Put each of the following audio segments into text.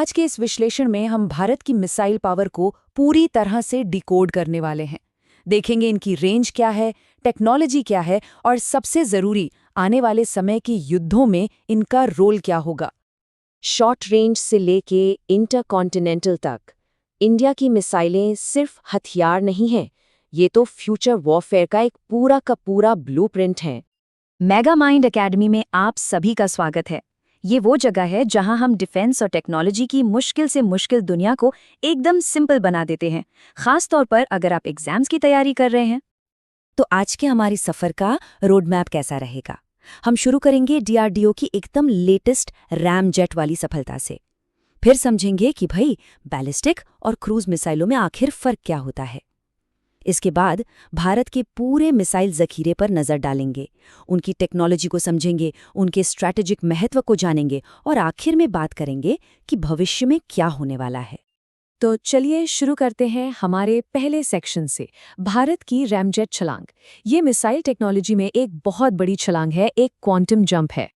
आज के इस विश्लेषण में हम भारत की मिसाइल पावर को पूरी तरह से डिकोड करने वाले हैं। देखेंगे इनकी रेंज क्या है, टेक्नोलॉजी क्या है और सबसे ज़रूरी आने वाले समय के युद्धों में इनका रोल क्या होगा। शॉर्ट रेंज से लेके इंटरकॉन्टिनेंटल तक इंडिया की मिसाइलें सिर्फ हथियार नहीं हैं, ये तो फ्यूचर वॉरफेयर का एक पूरा का पूरा ब्लूप्रिंट है। मेगा माइंड एकेडमी में आप सभी का स्वागत है। ये वो जगह है जहां हम डिफेंस और टेक्नोलॉजी की मुश्किल से मुश्किल दुनिया को एकदम सिंपल बना देते हैं, खास तौर पर अगर आप एग्जाम्स की तैयारी कर रहे हैं। तो आज के हमारी सफ़र का रोड मैप कैसा रहेगा? हम शुरू करेंगे डीआरडीओ की एकदम लेटेस्ट रैम जेट वाली सफलता से। फिर समझेंगे कि भाई बैलिस्टिक और क्रूज मिसाइलों में आखिर फ़र्क क्या होता है। इसके बाद भारत के पूरे मिसाइल जखीरे पर नज़र डालेंगे, उनकी टेक्नोलॉजी को समझेंगे, उनके स्ट्रैटेजिक महत्व को जानेंगे और आखिर में बात करेंगे कि भविष्य में क्या होने वाला है। तो चलिए शुरू करते हैं हमारे पहले सेक्शन से, भारत की रैमजेट छलांग। ये मिसाइल टेक्नोलॉजी में एक बहुत बड़ी छलांग है, एक क्वांटम जंप है।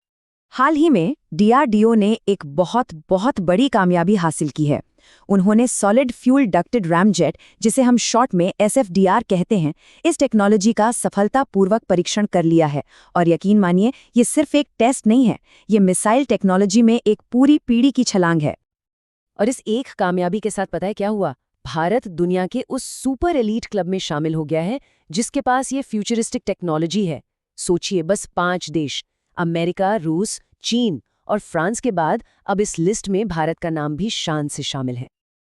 हाल ही में डीआरडीओ ने एक बहुत बड़ी कामयाबी हासिल की है। उन्होंने सॉलिड फ्यूल डक्टेड रैमजेट, जिसे हम शॉर्ट में एसएफडीआर कहते हैं, इस टेक्नोलॉजी का सफलतापूर्वक परीक्षण कर लिया है। और यकीन मानिए, ये सिर्फ एक टेस्ट नहीं है, ये मिसाइल टेक्नोलॉजी में एक पूरी पीढ़ी की छलांग है। और इस एक कामयाबी के साथ पता है क्या हुआ? भारत दुनिया के उस सुपर एलीट क्लब में शामिल हो गया है जिसके पास ये फ्यूचरिस्टिक टेक्नोलॉजी है। सोचिए, बस 5 देश, अमेरिका, रूस, चीन और फ्रांस के बाद अब इस लिस्ट में भारत का नाम भी शान से शामिल है।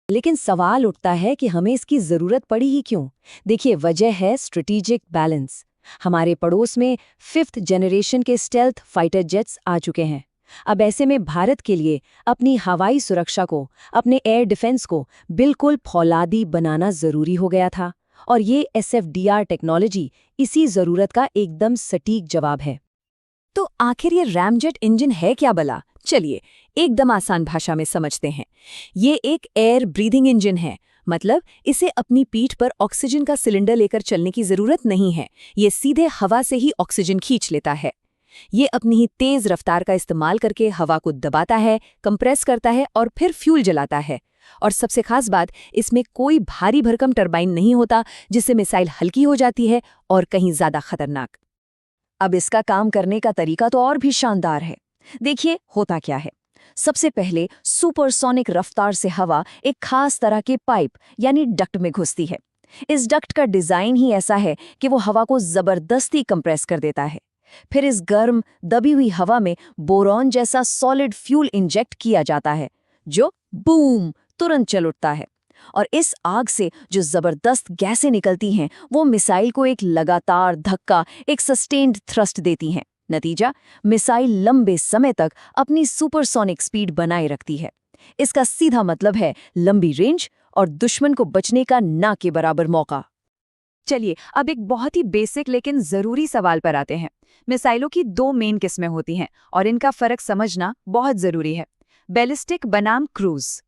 लेकिन सवाल उठता है कि हमें इसकी ज़रूरत पड़ी ही क्यों? देखिए, वजह है स्ट्रेटेजिक बैलेंस। हमारे पड़ोस में 5th जनरेशन के स्टेल्थ फाइटर जेट्स आ चुके हैं। अब ऐसे में भारत के लिए अपनी हवाई सुरक्षा को, अपने एयर डिफेंस को बिल्कुल फौलादी बनाना ज़रूरी हो गया था। और ये एसएफडीआर टेक्नोलॉजी इसी ज़रूरत का एकदम सटीक जवाब है। तो आखिर ये रैमजेट इंजन है क्या भला? चलिए एकदम आसान भाषा में समझते हैं। ये एक एयर ब्रीदिंग इंजन है, मतलब इसे अपनी पीठ पर ऑक्सीजन का सिलेंडर लेकर चलने की जरूरत नहीं है। ये सीधे हवा से ही ऑक्सीजन खींच लेता है। ये अपनी ही तेज रफ्तार का इस्तेमाल करके हवा को दबाता है, कंप्रेस करता है और फिर फ्यूल जलाता है। और सबसे खास बात, इसमें कोई भारी भरकम टरबाइन नहीं होता जिससे मिसाइल हल्की हो जाती है और कहीं ज्यादा खतरनाक। अब इसका काम करने का तरीका तो और भी शानदार है। देखिए होता क्या है। सबसे पहले सुपरसोनिक रफ्तार से हवा एक खास तरह के पाइप यानी डक्ट में घुसती है। इस डक्ट का डिजाइन ही ऐसा है कि वो हवा को जबरदस्ती कंप्रेस कर देता है। फिर इस गर्म दबी हुई हवा में बोरॉन जैसा सॉलिड फ्यूल इंजेक्ट किया जाता है, जो बूम तुरंत चल उठता है। और इस आग से जो जबरदस्त गैसें निकलती हैं, वो मिसाइल को एक लगातार धक्का, एक सस्टेन्ड थ्रस्ट देती हैं। नतीजा, मिसाइल लंबे समय तक अपनी सुपरसोनिक स्पीड बनाए रखती है। इसका सीधा मतलब है लंबी रेंज और दुश्मन को बचने का ना के बराबर मौका। चलिए अब एक बहुत ही बेसिक लेकिन जरूरी सवाल पर आते हैं। मिसाइलों की 2 मेन किस्में होती हैं और इनका फर्क समझना बहुत जरूरी है। बैलिस्टिक बनाम क्रूज।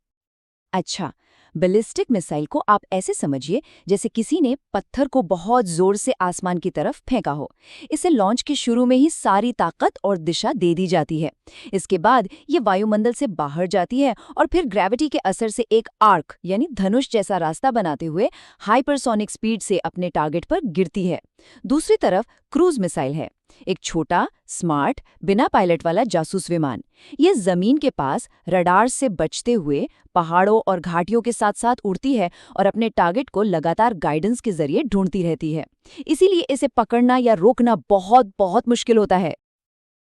अच्छा, बैलिस्टिक मिसाइल को आप ऐसे समझिए जैसे किसी ने पत्थर को बहुत जोर से आसमान की तरफ फेंका हो। इसे लॉन्च के शुरू में ही सारी ताकत और दिशा दे दी जाती है। इसके बाद ये वायुमंडल से बाहर जाती है और फिर ग्रेविटी के असर से एक आर्क यानी धनुष जैसा रास्ता बनाते हुए हाइपरसोनिक स्पीड से अपने टारगेट पर गिरती है। दूसरी तरफ क्रूज मिसाइल है, एक छोटा, स्मार्ट, बिना पायलट वाला जासूस विमान। ये जमीन के पास रडार से बचते हुए पहाड़ों और घाटियों के साथ साथ उड़ती है और अपने टारगेट को लगातार गाइडेंस के जरिए ढूंढती रहती है। इसीलिए इसे पकड़ना या रोकना बहुत मुश्किल होता है।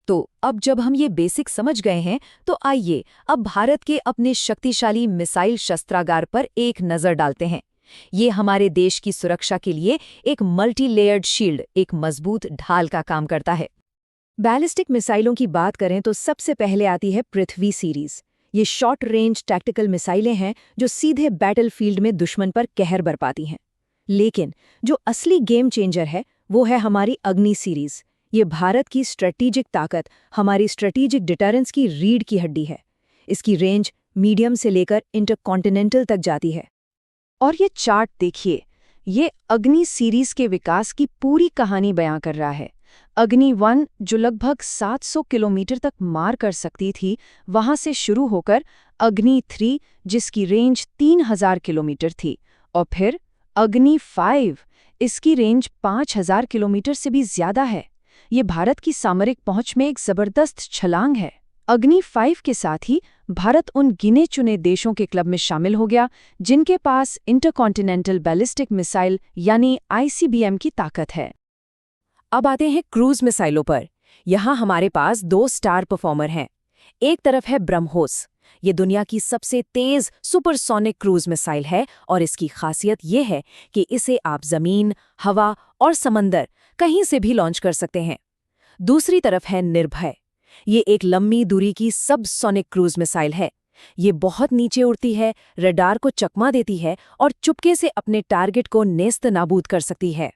तो अब जब हम ये बेसिक समझ गए हैं, तो आइए अब भारत के अपने शक्तिशाली मिसाइल शस्त्रागार पर एक नजर डालते हैं। ये हमारे देश की सुरक्षा के लिए एक मल्टी लेयर्ड शील्ड, एक मजबूत ढाल का काम करता है। बैलिस्टिक मिसाइलों की बात करें तो सबसे पहले आती है पृथ्वी सीरीज। ये शॉर्ट रेंज टैक्टिकल मिसाइलें हैं जो सीधे बैटलफील्ड में दुश्मन पर कहर बरपाती हैं। लेकिन जो असली गेम चेंजर है वो है हमारी अग्नि सीरीज। ये भारत की स्ट्रेटेजिक ताकत, हमारी स्ट्रेटेजिक डिटरेंस की रीढ़ की हड्डी है। इसकी रेंज मीडियम से लेकर इंटरकॉन्टिनेंटल तक जाती है। और ये चार्ट देखिए, ये अग्नि सीरीज के विकास की पूरी कहानी बयां कर रहा है। अग्नि 1 जो लगभग 700 किलोमीटर तक मार कर सकती थी, वहां से शुरू होकर अग्नि 3 जिसकी रेंज 3000 किलोमीटर थी, और फिर अग्नि 5, इसकी रेंज 5000 किलोमीटर से भी ज्यादा है। ये भारत की सामरिक पहुंच में एक जबरदस्त छलांग है। अग्नि 5 के साथ ही भारत उन गिने चुने देशों के क्लब में शामिल हो गया जिनके पास इंटरकॉन्टिनेंटल बैलिस्टिक मिसाइल यानी ICBM की ताकत है। अब आते हैं क्रूज मिसाइलों पर। यहाँ हमारे पास 2 स्टार परफॉर्मर हैं। एक तरफ है ब्रह्मोस। ये दुनिया की सबसे तेज सुपरसोनिक क्रूज मिसाइल है और इसकी खासियत ये है कि इसे आप जमीन, हवा और समंदर कहीं से भी लॉन्च कर सकते हैं। दूसरी तरफ है निर्भय। ये एक लंबी दूरी की सबसोनिक क्रूज मिसाइल है। ये बहुत नीचे उड़ती है, रडार को चकमा देती है और चुपके से अपने टारगेट को नेस्त नाबूद कर सकती है।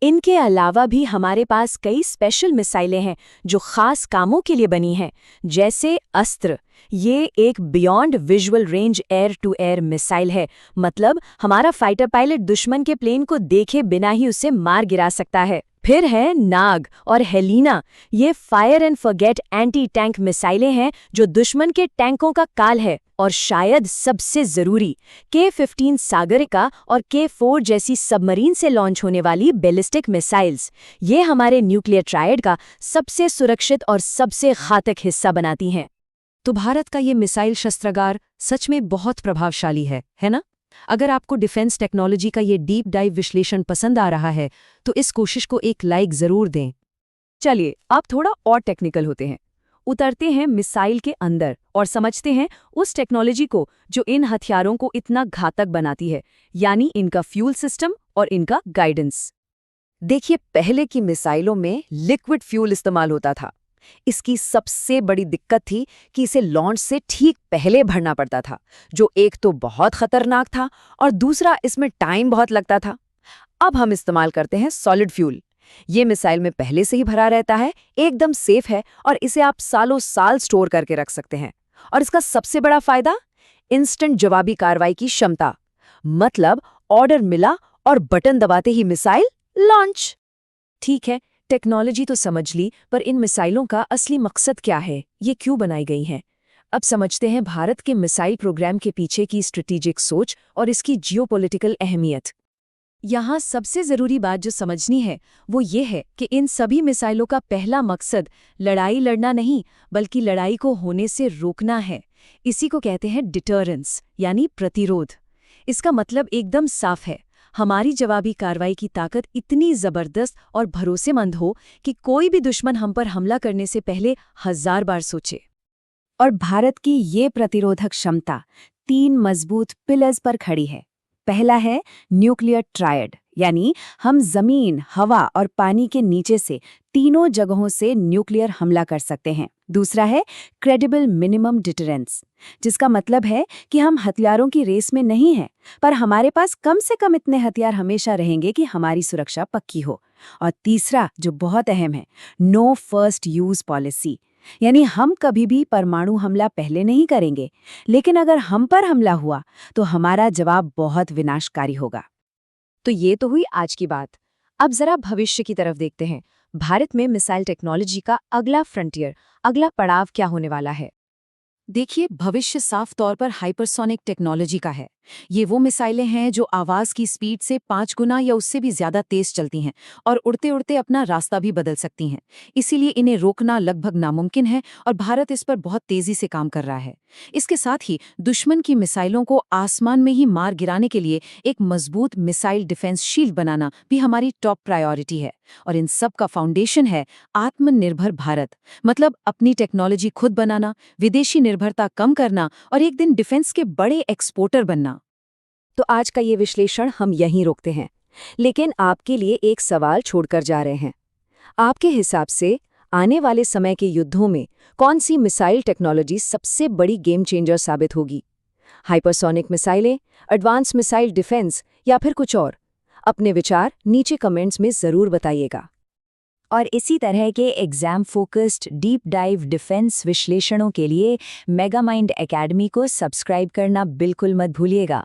इनके अलावा भी हमारे पास कई स्पेशल मिसाइलें हैं जो खास कामों के लिए बनी हैं, जैसे अस्त्र। ये एक beyond visual range air to air missile है, मतलब हमारा फाइटर पायलट दुश्मन के प्लेन को देखे बिना ही उसे मार गिरा सकता है। फिर है नाग और हेलिना। ये fire and forget anti tank मिसाइलें हैं जो दुश्मन के टैंकों का काल है। और शायद सबसे जरूरी, K-15 सागरिका और K-4 जैसी सबमरीन से लॉन्च होने वाली बैलिस्टिक मिसाइल्स। ये हमारे न्यूक्लियर ट्रायड का सबसे सुरक्षित और सबसे घातक हिस्सा बनाती हैं। तो भारत का ये मिसाइल शस्त्रागार सच में बहुत प्रभावशाली है ना? अगर आपको डिफेंस टेक्नोलॉजी का ये डीप डाइव विश्लेषण पसंद आ रहा है तो इस कोशिश को एक लाइक जरूर दें। चलिए अब थोड़ा और टेक्निकल होते हैं, उतरते हैं मिसाइल के अंदर और समझते हैं उस टेक्नोलॉजी को जो इन हथियारों को इतना घातक बनाती है, यानी इनका फ्यूल सिस्टम और इनका गाइडेंस। देखिए, पहले की मिसाइलों में लिक्विड फ्यूल इस्तेमाल होता था। इसकी सबसे बड़ी दिक्कत थी कि इसे लॉन्च से ठीक पहले भरना पड़ता था, जो एक तो बहुत खतरनाक था और दूसरा इसमें टाइम बहुत लगता था। अब हम इस्तेमाल करते हैं सॉलिड फ्यूल। ये मिसाइल में पहले से ही भरा रहता है, एकदम सेफ है और इसे आप सालों साल स्टोर करके रख सकते हैं। और इसका सबसे बड़ा फायदा, इंस्टेंट जवाबी कार्रवाई की क्षमता। मतलब ऑर्डर मिला और बटन दबाते ही मिसाइल लॉन्च। ठीक है, टेक्नोलॉजी तो समझ ली, पर इन मिसाइलों का असली मकसद क्या है, ये क्यों बनाई गई हैं? अब समझते हैं भारत के मिसाइल प्रोग्राम के पीछे की स्ट्रेटेजिक सोच और इसकी जियोपॉलिटिकल अहमियत। यहाँ सबसे ज़रूरी बात जो समझनी है वो ये है कि इन सभी मिसाइलों का पहला मकसद लड़ाई लड़ना नहीं, बल्कि लड़ाई को होने से रोकना है। इसी को कहते हैं डिटरेंस, यानी प्रतिरोध। इसका मतलब एकदम साफ है, हमारी जवाबी कार्रवाई की ताकत इतनी ज़बरदस्त और भरोसेमंद हो कि कोई भी दुश्मन हम पर हमला करने से पहले 1000 बार सोचे। और भारत की ये प्रतिरोधक क्षमता 3 मजबूत पिलर्स पर खड़ी है। पहला है न्यूक्लियर ट्रायड, यानी हम जमीन, हवा और पानी के नीचे से तीनों जगहों से न्यूक्लियर हमला कर सकते हैं। दूसरा है क्रेडिबल मिनिमम डिटरेंस, जिसका मतलब है कि हम हथियारों की रेस में नहीं हैं, पर हमारे पास कम से कम इतने हथियार हमेशा रहेंगे कि हमारी सुरक्षा पक्की हो। और तीसरा, जो बहुत अहम है, नो फर्स्ट यूज पॉलिसी, यानी हम कभी भी परमाणु हमला पहले नहीं करेंगे, लेकिन अगर हम पर हमला हुआ तो हमारा जवाब बहुत विनाशकारी होगा। तो ये तो हुई आज की बात। अब जरा भविष्य की तरफ देखते हैं। भारत में मिसाइल टेक्नोलॉजी का अगला फ्रंटियर, अगला पड़ाव क्या होने वाला है? देखिए, भविष्य साफ तौर पर हाइपरसोनिक टेक्नोलॉजी का है। ये वो मिसाइलें हैं जो आवाज की स्पीड से 5 गुना या उससे भी ज्यादा तेज चलती हैं और उड़ते उड़ते अपना रास्ता भी बदल सकती हैं। इसीलिए इन्हें रोकना लगभग नामुमकिन है और भारत इस पर बहुत तेजी से काम कर रहा है। इसके साथ ही दुश्मन की मिसाइलों को आसमान में ही मार गिराने के लिए एक मजबूत मिसाइल डिफेंस शील्ड बनाना भी हमारी टॉप प्रायोरिटी है। और इन सब का फाउंडेशन है आत्मनिर्भर भारत, मतलब अपनी टेक्नोलॉजी खुद बनाना, विदेशी निर्भरता कम करना और एक दिन डिफेंस के बड़े एक्सपोर्टर बनना। तो आज का ये विश्लेषण हम यहीं रोकते हैं, लेकिन आपके लिए एक सवाल छोड़कर जा रहे हैं। आपके हिसाब से आने वाले समय के युद्धों में कौन सी मिसाइल टेक्नोलॉजी सबसे बड़ी गेम चेंजर साबित होगी? हाइपरसोनिक मिसाइलें, एडवांस मिसाइल डिफेंस या फिर कुछ और? अपने विचार नीचे कमेंट्स में ज़रूर बताइएगा। और इसी तरह के exam focused deep dive defence विश्लेषणों के लिए मेगामाइंड एकेडमी को सब्सक्राइब करना बिल्कुल मत भूलिएगा।